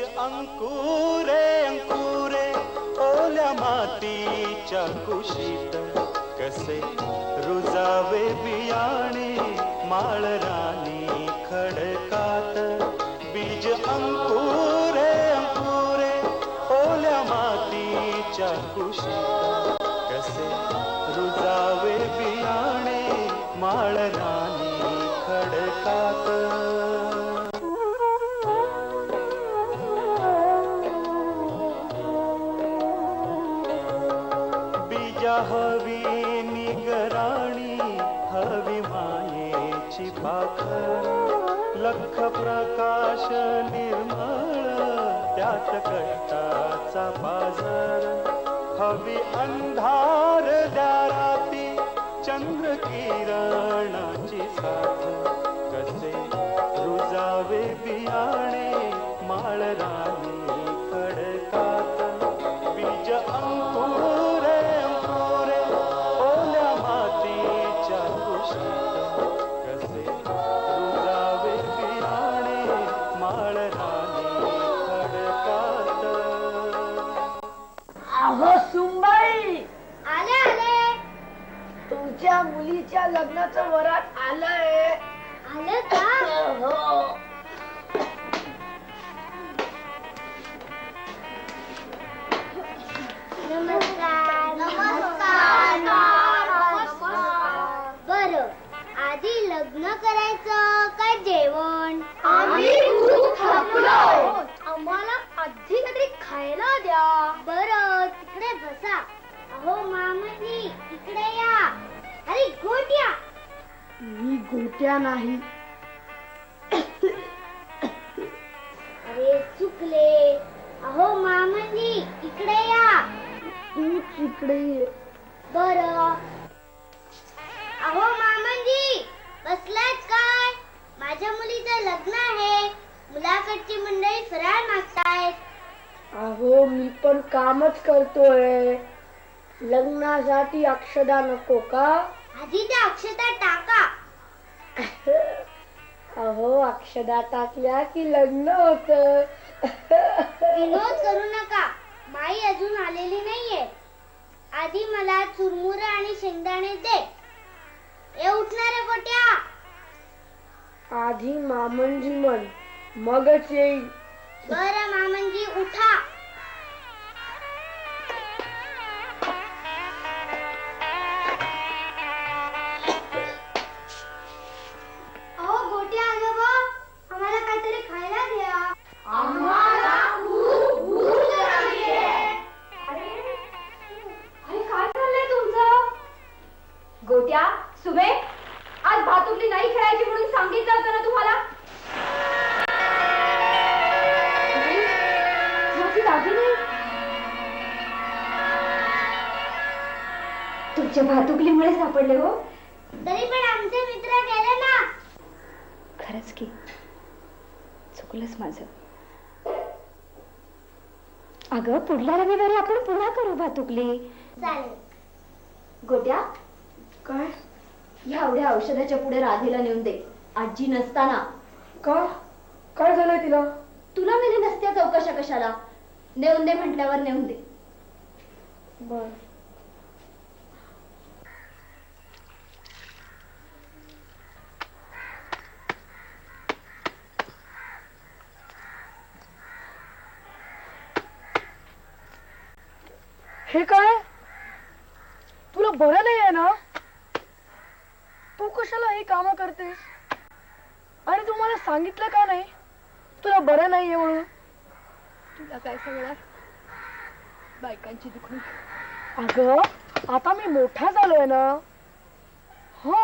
अंकुरे अंकुरे ओल्या मातीच्या कुशीत कसे रुजावे बियाणे माळरानी खडकात बीज अंकुरे अंकुरे ओल्या मातीच्या कुशीत कसे रुजावे बियाणे माळरानी खडकात हवी निगराणी हवी मायेची पाखर लख प्रकाश निर्मळ त्यात कष्टाचा पाझर हवी अंधार दाराती चंद्र किरणाची साथ कसे रुजावे बियाणे माळरानी खडकात बीज अंकुरे तुमच्या मुलीच्या लग्नाचं वरात आलंय. आलं का? हो. नमस्कार. नमस्कार. बरं, आधी लग्न करायचं का जेवण? आम्ही खूप थकलो. आम्हाला आधी काहीतरी खायला द्या. बरं, तिकडे बसा. अहो मामाजी, इकडे या. अरे गोट्या. मी गोट्या नाही. अरे चुकले. अहो मामाजी, इकडे या. तूच इकडे ये. बरं. अहो मामाजी, बसलात काय? माझ्या मुलीचं लग्न आहे. मुलाकडची मंडळी फराळ मागतायत. अहो मी पण कामच करतोय. लग्नासाठी अक्षदा नको का? आधी त्या अक्षता टाका. अहो अक्षदा टाकल्या की लग्न होत. विनोद करू नका. माई अजून आलेली नाहीये. आधी मला चुरमुर आणि शेंगदाणे दे. ए उठणारे गोट्या. आधी मामनजी म्हण, मगच येईल. बरं मामनजी, उठा. अहो गोट्या आजोबा, आम्हाला काहीतरी खायला द्या. आम्हाला खूप भूक लागलीये. अरे काय चाललंय तुमचं? गोट्या, सुमे, आज भातुकली नाही खेळायची म्हणून सांगितलं होतं ना तुम्हाला? तुमच्या भातुकलीमुळे सापडले हो. तरी पण आमचे मित्र गेले ना. खरंच की, चुकलंच माझं. अगं पुढल्या रविवारी आपण पुन्हा करू भातुकली. चालेल. गोट्या, काय? ह्या एवढ्या औषधाच्या पुढे राधेला नेऊन दे. आजी नसताना. का? काय झालंय तिला? तुला मेली नसत्या चौकशा कशाला? नेऊन दे म्हटल्यावर नेऊन दे. बर. हे काय? तुला बरं नाहीये ना? तू कशाला ही कामं करतेस? आणि तू मला सांगितलं का नाही तुला बरं नाहीये म्हणून? तुला काय सांगणार? बायकांची दुखणी. अगं आता मी मोठा झालोय ना. हो,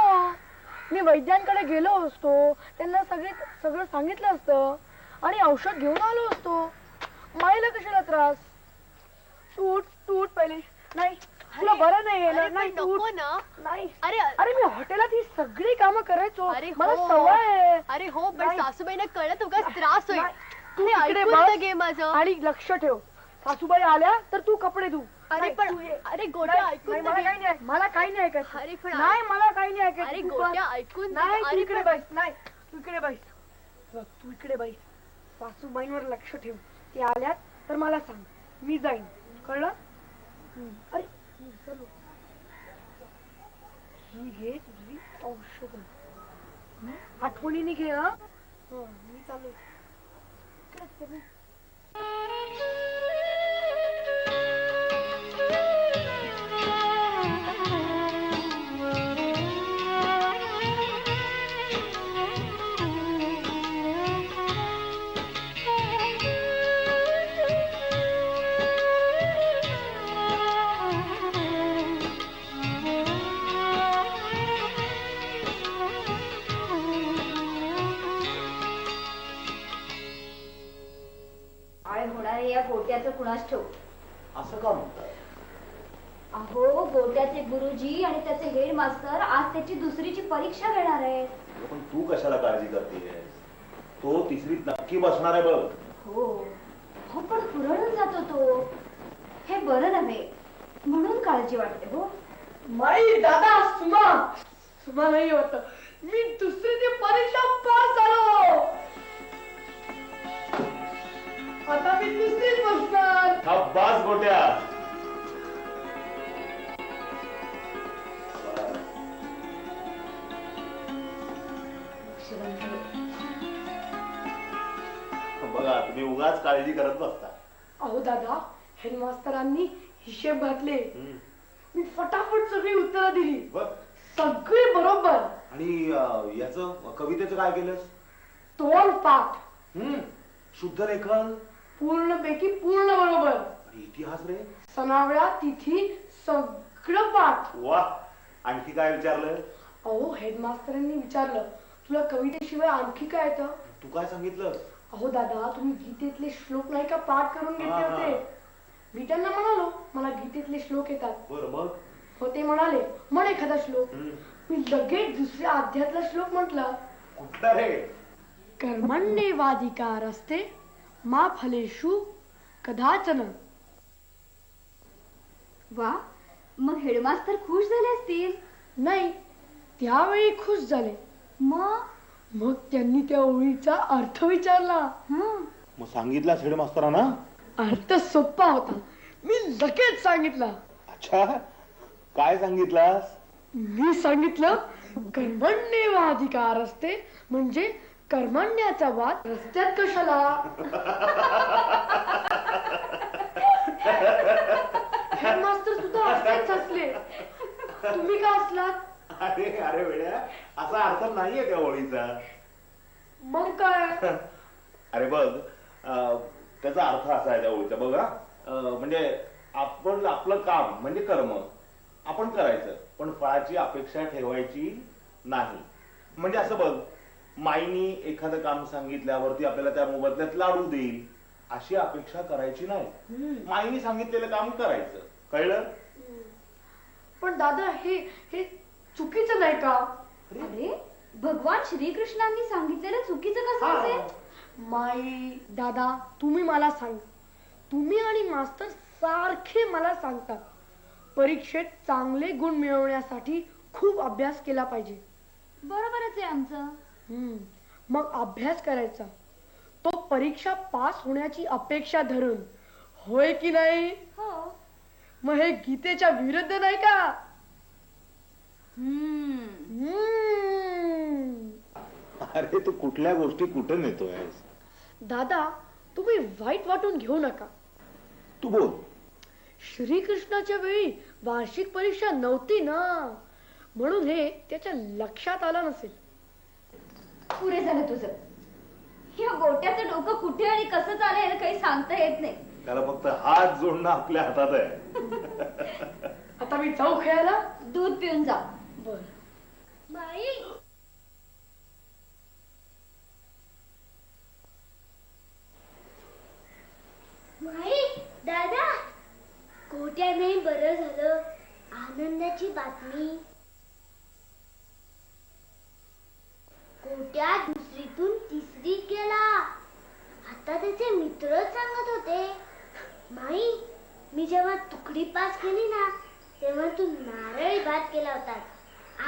मी वैद्यांकडे गेलो असतो, त्यांना सगळं सांगितलं असतं आणि औषध घेऊन आलो असतो. माईला कशाला त्रास? तूट तूट पहिले. नाही, तुला बरं नाहीये ना? नाही नको ना. नाही. अरे अरे मी हॉटेलात ही सगळी कामं करायचो. मला सवय आहे. अरे हो, पण सासूबाईंना कळत उगाच त्रास होईल. तू इकडे बस आणि लक्ष ठेव. सासूबाई आल्या तर तू कपडे धु. अरे पण अरे गोट्या ऐकून मला काही नाही, मला काही नाही ऐकायचं. अरे पण नाही, मला काही नाही ऐकायचं. अरे गोट्या ऐकून नाही, तू इकडे बस. नाही, तू इकडे बस. तू इकडे बस. सासूबाईंवर लक्ष ठेव. ते आल्यात तर मला सांग, मी जाईन, कळलं? अरे चलो, ही घे तुझी औषध, आठवणीने घे. हा मी चालू. या गोट्याचं कुणास ठेव. असं का म्हणतात? अहो, गोट्याचे गुरुजी आणि त्याचे हेड मास्टर आज त्याची दुसरीची परीक्षा घेणार आहेत. पण तू कशाला काळजी करतेस? तो तिसरीत नक्की बसणार आहे बघ. हो हो, पण पुरळून जातो तो, हे बरं नव्हे, म्हणून काळजी वाटते. हो माई दादा, सुमा नाही होत, मी दुसरी परीक्षा पास झालो. आता मी दुसरीच बसणार. शाबास गोट्या. बघा, तुम्ही उगाच काळजी करत बसता. अहो दादा, हेडमास्तरांनी हिशेब घातले, मी फटाफट सगळी उत्तरं दिली, सगळी बरोबर. आणि याच कवितेचं काय केलंस? तोल पाठ, शुद्ध लेखन पूर्णपैकी पूर्ण बरोबर. इतिहास रे, सनावळ्या, तिथी सगळं पाठ. वा. आणखी काय विचारलं? अहो, हेडमास्तरांनी विचारलं, तुला कवितेशिवाय आणखी काय येतं? तू काय सांगितलं? अहो दादा, तुम्ही गीतेतले श्लोक नाही का पाठ करून घेतले होते? मी त्यांना म्हणालो, मला गीतेतले श्लोक येतात. बरं, मग? हो, ते म्हणाले, म्हण एखादा श्लोक. मी लगेच दुसऱ्या अध्यायातला श्लोक म्हटला. कुठला रे? कर्मण्येवाधिकारस्ते मा फलेषु कदाचन. वा, मग हेडमास्तर खुश झाले असतील. नाही, त्यावेळी खुश झाले. मग त्यांनी त्या ओळीचा अर्थ विचारला. मग सांगितला हेडमास्तरांना? अर्थ सोपा होता, मी लगेच सांगितला. अच्छा, काय सांगितलास? मी सांगितलं, कर्मण्येवाधिकार असते म्हणजे कर्मण्याचा वाद रस्त्यात कशाला. हेडमास्टर सुद्धा असेच हसले. तुम्ही का हसलात? अरे अरे वेड्या, असा अर्थ नाहीये त्या ओळीचा. मग काय? अरे बघ, त्याचा अर्थ असा आहे त्या ओळीचा. बघा, म्हणजे आपण आपलं काम म्हणजे कर्म आपण करायचं, पण फळाची अपेक्षा ठेवायची नाही. म्हणजे असं बघ, माईनी एखादं काम सांगितल्यावरती आपल्याला त्या मोबदल्यात लाडू देईल अशी अपेक्षा करायची नाही. माईनी सांगितलेलं काम करायचं, कळलं? पण दादा, हे चुकीचं नाही का? अरे, भगवान श्रीकृष्णांनी सांगितलेलं चुकीचं कसं असेल? माई दादा, तुम्ही मला सांगा, तुम्ही आणि मास्तर सारखे मला सांगतात, परीक्षेत चांगले गुण मिळवण्यासाठी खूप अभ्यास केला पाहिजे. बरोबरच आहे आमचं. मग अभ्यास करायचा, तो परीक्षा पास होण्याची अपेक्षा धरून, होय की नाही? हो. मग हे गीतेच्या विरुद्ध नाही का? अरे, तू कुठल्या गोष्टी कुठे नेतोय? दादा, तुम्ही वाईट वाटून घेऊ नका. तू बोल. श्रीकृष्णाच्या वेळी वार्षिक परीक्षा नव्हती ना, म्हणून हे त्याच्या लक्षात आलं नसेल. पुरे झालं तुझं. या गोट्याचं डोकं कुठे आणि कसं चालेल काही सांगता येत नाही. त्याला फक्त हात जोडणं आपल्या हातात आहे. आता मी जाऊ खेळायला? दूध पिऊन जा. बर. बाई, माई दादा, गोट्याने बरं झालं, आनंदाची बातमी. गोट्या दुसरीतून तिसरीत गेला. आता त्याचे मित्रच सांगत होते, माई, मी जेव्हा तुकडी पास केली ना, तेव्हा तू नारळी भात केला होता,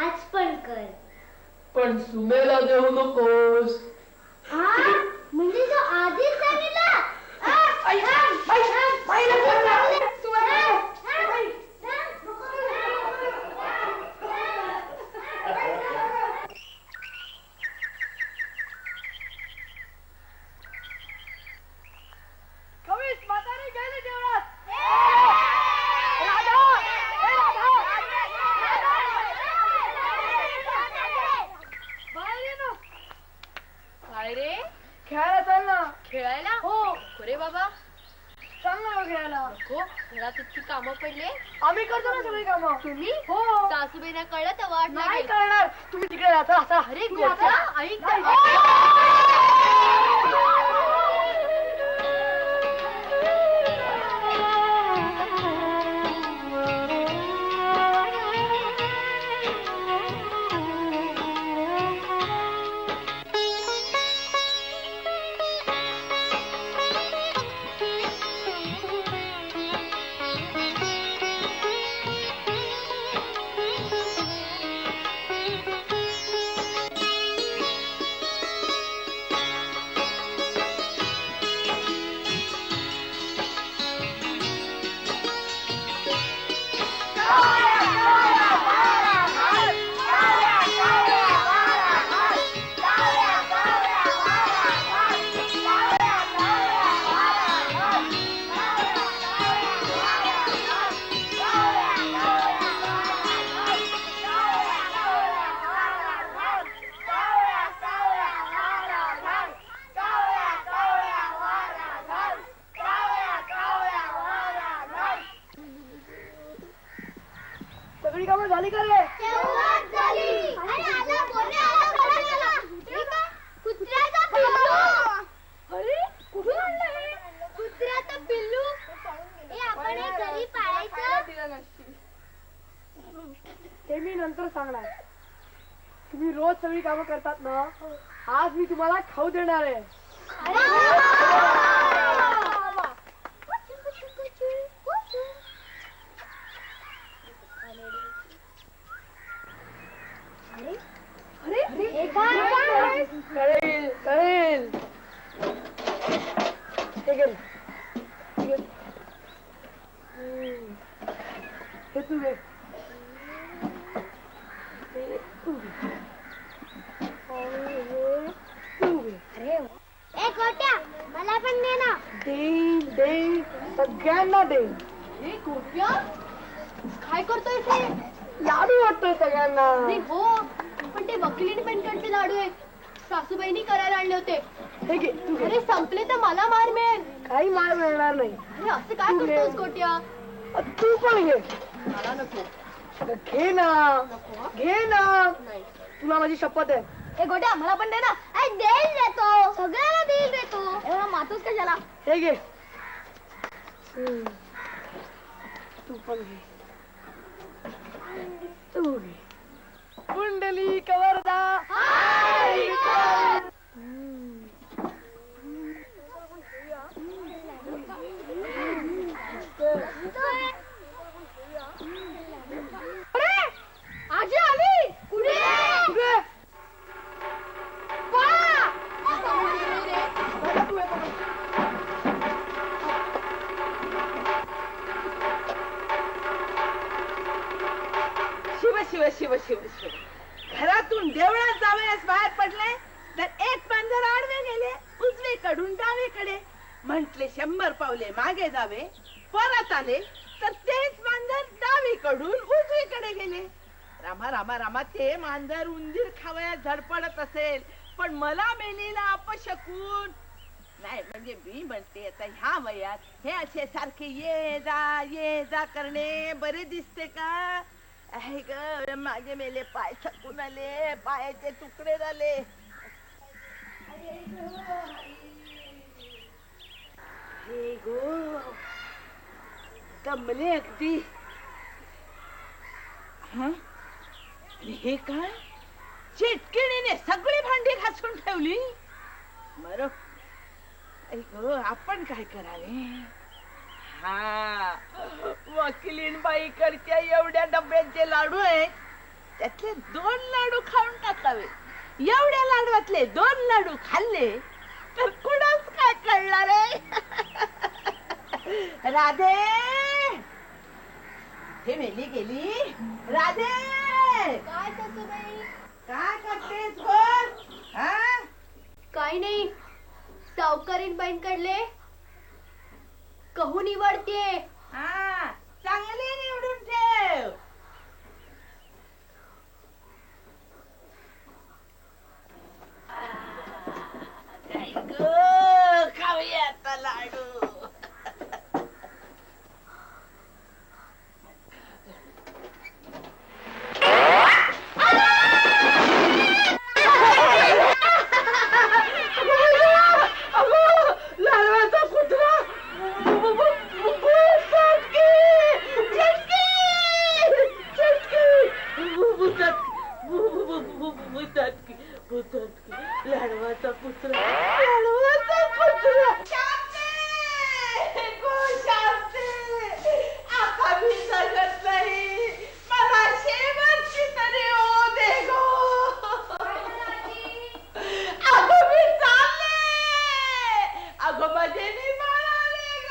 आज पण कर. पण सुमेला देऊ नकोस. हा, म्हणजे तो आधीच सांगितला. खेळायला चाल ना. खेळायला? हो. अरे बाबा सांग ना मग खेळायला. हो, घरात इतकी कामं पडले. आम्ही करतो ना सगळी कामं. तुम्ही? हो. सासूबाईंना कळलं तर वाट नाही लागेल. करणार. तुम्ही तिकडे राहता आता. अरे तुम्ही गोट्या, आता- ऐक नाही. सगळी कामं झाली का रे? तेव्हाच झाली. अरे आला बोलणे आला घरात आला. हे काय? कुत्र्याचा पिल्लू. अरे कुठून आणलं हे? कुत्र्याचं पिल्लू. हे आपण हे घरी पाळायचं. ते मी नंतर सांगणार. तुम्ही रोज सगळी कामं करतात ना, आज मी तुम्हाला खाऊ देणार आहे. हे काय? कळेल कळेल. हे घे. हे घे. हे तू घे. हे तू घे. आणि हे तू घे. ए गोट्या, मला पण दे ना. देईन देईन सगळ्यांना देईन. हे गोट्या, काय करतोय ते? लाडू वाटतोय सगळ्यांना. अरे हो, पण ते वकिलीने पेनकटचे लाडू आहेत. सासूबाईंनी करायला आणले होते. हे घे तू घे. अरे संपले तर मला मार मिळेल. काही मार मिळणार नाही. अरे असं काय तू घे. करतोस गोट्या? तू पण घे. मला नको. घे ना. घे ना. नाही. तुला माझी शपथ आहे. ए गोट्या, मला पण दे ना. देईल देतो. सगळ्यांना देईल देतो. एवढा मातोस कशाला? हे घे. तू पण घे. तू घे. कुंडली कवरदा. आजी आली. कुठे? कुठे? शिव शिव शिव शिव शिव. घरातून देवळात जावयास बाहेर पडले तर एक पांजर आडवे गेले, उजवीकडून डावीकडे. म्हटले 100 पावले मागे जावे, परत आले तर तेच मांजर डावीकडून उजवीकडे गेले. रामा रामा रामा, ते मांजर उंदीर खावयास धडपडत असेल, पण मला मेलीला अपशकून नाही. म्हणजे मी म्हणते आता ह्या वयात हे असे सारखे ये जा करणे बरे दिसते का? आहे ग, माझे मेले पाय थकून आले, पायाचे तुकडे झाले. हे गो, दमले अगदी. हा, हे काय? चिटकिणीने सगळी भांडी घासून ठेवली. बरं, ऐक आपण काय करावे? हा, वकिलीन बाईकडच्या एवढ्या डब्याचे लाडू आहेत, त्यातले 2 लाडू खाऊन टाकावे. एवढ्या लाडवातले 2 लाडू खाल्ले तर कुणाच काय कळणार आहे? राधे हे मेली गेली. राधे काय सासूबाई? काय करतेस बोल? हा काही नाही, सावकारीन बाईन कडले कहू निवडते. हा चांगले निवडून ठेव. खाऊया आता लाडू. लाडवाचा कुत्रा लाडवाचा कुत्रा लाडवाचा कुत्रा आता मी जगत नाही. मला शेवटची तरी हो दे गो. अगं मी चालले. अगं माझे निभाळाले ग.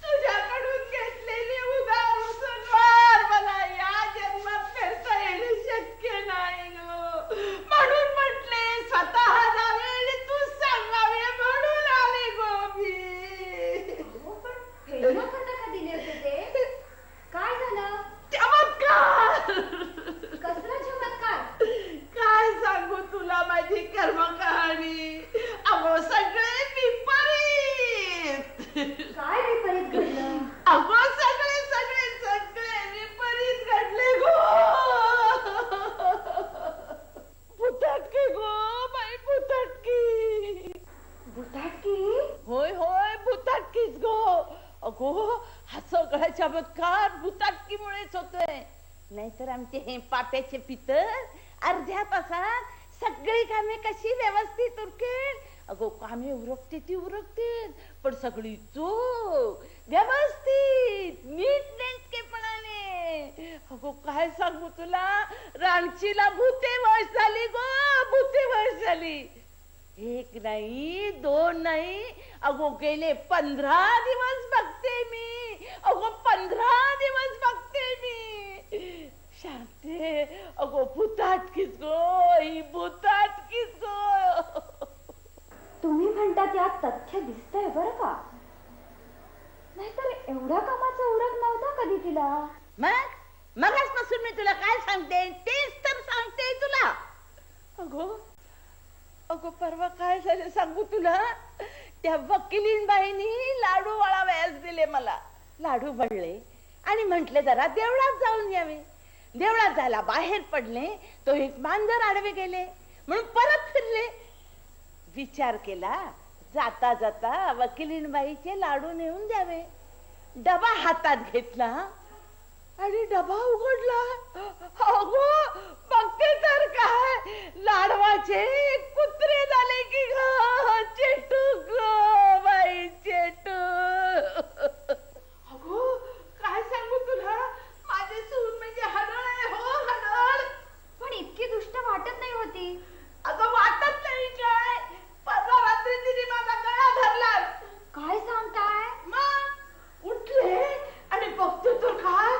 तुझ्याकडून घेतलेली उधार उचलवार मला या जन्मात फेडता येणे शक्य नाही ग. म्हणून म्हटले स्वतः जावे आणि तू सांगावे म्हणून आले गो मी. फेडणं खाता का दिले होते ते? काय झालं? चमत्कार. कसला चमत्कार? काय सांगू तुला माझी कर्म कहाणी. अगो सगळे विपरीत. काय विपरीत घडलं? अगो सगळे सगळे सगळे विपरीत घडले गो. भुताटकी गो बाई भुताटकी. भुताटकी? होय होय भुताटकीच गो. अगो हा सगळा चमत्कार भुताटकीमुळेच होतोय. नाहीतर आमचे हे पाप्याचे पितर अर्ध्या तासात सगळी कामे कशी व्यवस्थित उरकेल. अगो कामे उरकते ती उरकतील पण सगळी चूक व्यवस्थित नीट नेटकेपणाने. अगो काय सांगू तुला रांचीला भूते वश झाली गो. भूते वश झाली. एक नाही दोन नाही अगो गेले 15 दिवस बघते मी. अगो 15 दिवस बघते मी. शांते अगो भुताटकीच गो. ही भुताटकीच गो. तुम्ही म्हणता त्यात तथ्य दिसतंय बरं का. नाहीतर एवढ्या कामाचा उरक नव्हता कधी तिला. मगाचपासून मी तुला काय सांगते तेच तर सांगते तुला. अगो अगो परवा काय झालं सांगू तुला. त्या वकिलीन बाईनी लाडू वळावयास दिले मला. लाडू वळले आणि म्हंटले जरा देवळात जाऊन यावे. देवळात जायला बाहेर पडले तो एक मांजर आडवे गेले म्हणून परत फिरले. विचार केला जाता जाता वकिलीन बाईचे लाडू नेऊन द्यावे. डबा हातात घेतला आणि डबा उघडला. अगो बघते तर काय लाडवाचे कुत्रे झाले की ग. चेटू ग बाई चेटू. अगो काय सांगू तुला माझे सून म्हणजे हडळ आहे हो हडळ. पण इतकी दुष्ट वाटत नाही होती. अगं वाटत नाही काय. परवा रात्री तिने माझा गळा धरला. काय सांगताय? मग उठले आणि बघतो तर काय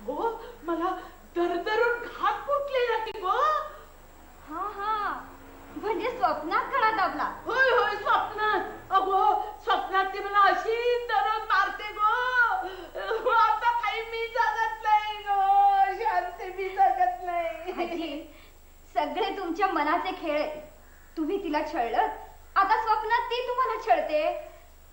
हो मला दरदरून घात फुटलेला की गो. हा हा म्हणजे स्वप्नात खडा दाबला. होय होय स्वप्नात. अगो स्वप्नात ती मला अशी दरद मारते गो. आता काही मी जगत नाही गो. शांती मी जगत नाही. आजी, सगळे तुमच्या मनाचे खेळ आहेत. तुम्ही तिला छळलं आता स्वप्नात ती तुम्हाला छळते.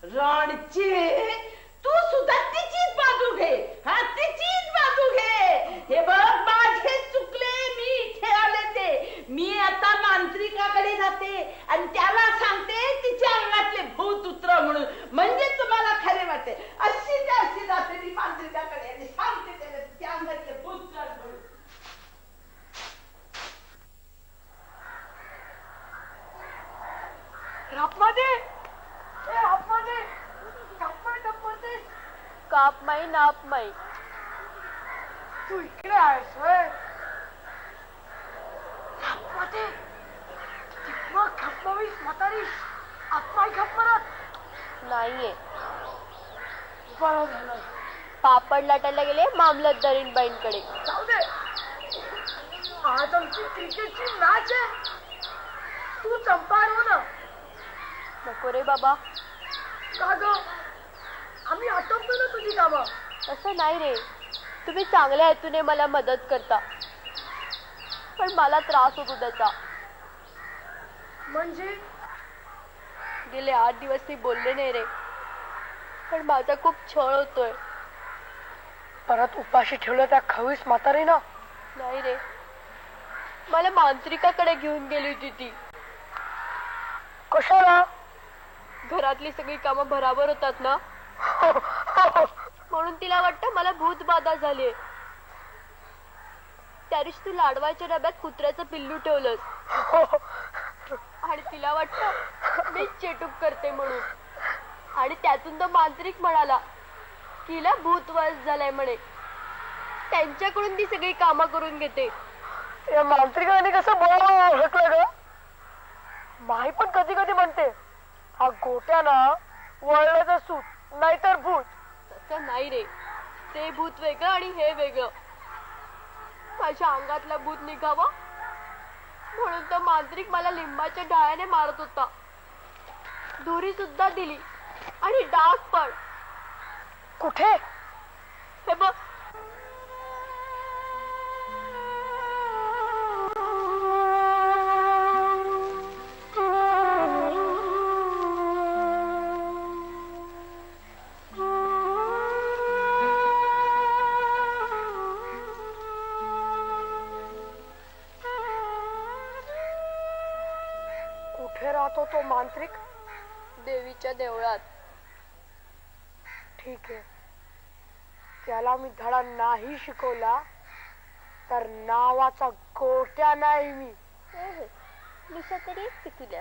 राणचे तू सुद्धा तिचीच बाजू घे. हा तिचीच बाजू घे. हे बघ माझे चुकले मी इथे आले ते. मी आता मांत्रिकाकडे जाते आणि त्याला सांगते तिच्या अंगातले भूत उतर म्हणून. म्हणजे तुम्हाला खरे वाटते. अशी जास्ती जाते मी मांत्रिकाकडे आणि सांगते त्याला तिच्या अंगातले भूत उतर म्हणून. कापमाई नापमाई तू इकडे आहेस होय. मग खपमावीस म्हातारी आत्माई खप म्हणत नाहीये. बरं झालं. पापड लाटायला गेले मामलतदारीन बाईंकडे. जाऊ दे, आज आमची क्रिकेटची मॅच आहे. तू चंपार हो ना. नको रे बाबा. का ग, आम्ही आटोपतो ना तुझी कामं. असं नाही रे, तुम्ही चांगल्या हेतूने मला मदत करता, पण मला त्रास होतो त्याचा. म्हणजे गेले 8 दिवस मी बोलले नाही रे, पण माझा खूप छळ होतोय. परत उपाशी ठेवलं त्या खवीस म्हातारी ना. नाही रे, मला मांत्रिकाकडे घेऊन गेली होती ती. कशाला? घरातली सगळी कामं बराबर होतात ना, म्हणून तिला वाटतं मला भूतबाधा झाली. त्या दिवशी तू लाडवाच्या डब्यात कुत्र्याचं पिल्लू ठेवलंस आणि तिला वाटतं मी चेटूक करते म्हणून. आणि त्यातून तो मांत्रिक म्हणाला की हिला भूतवास झालाय म्हणे. त्यांच्याकडून ती सगळी कामं करून घेते. या मांत्रिकाने कसं बोलावं ओळखलं ग? माही पण कधी कधी म्हणते हा गोट्या ना वळल्याचं सूत नाहीतर भूत. तसं नाही रे, ते भूत वेगळं आणि हे वेगळं. माझ्या अंगातला भूत निघावा म्हणून तो मांत्रिक मला लिंबाच्या डाळ्याने मारत होता. दोरी सुद्धा दिली आणि डाग पण. कुठे? हे बघ. कुठे राहतो तो मांत्रिक? देवीच्या देवळात. ठीक आहे, त्याला मी धडा नाही शिकवला तर नावाचा गोट्या नाही मी. दुसरा तरी तुला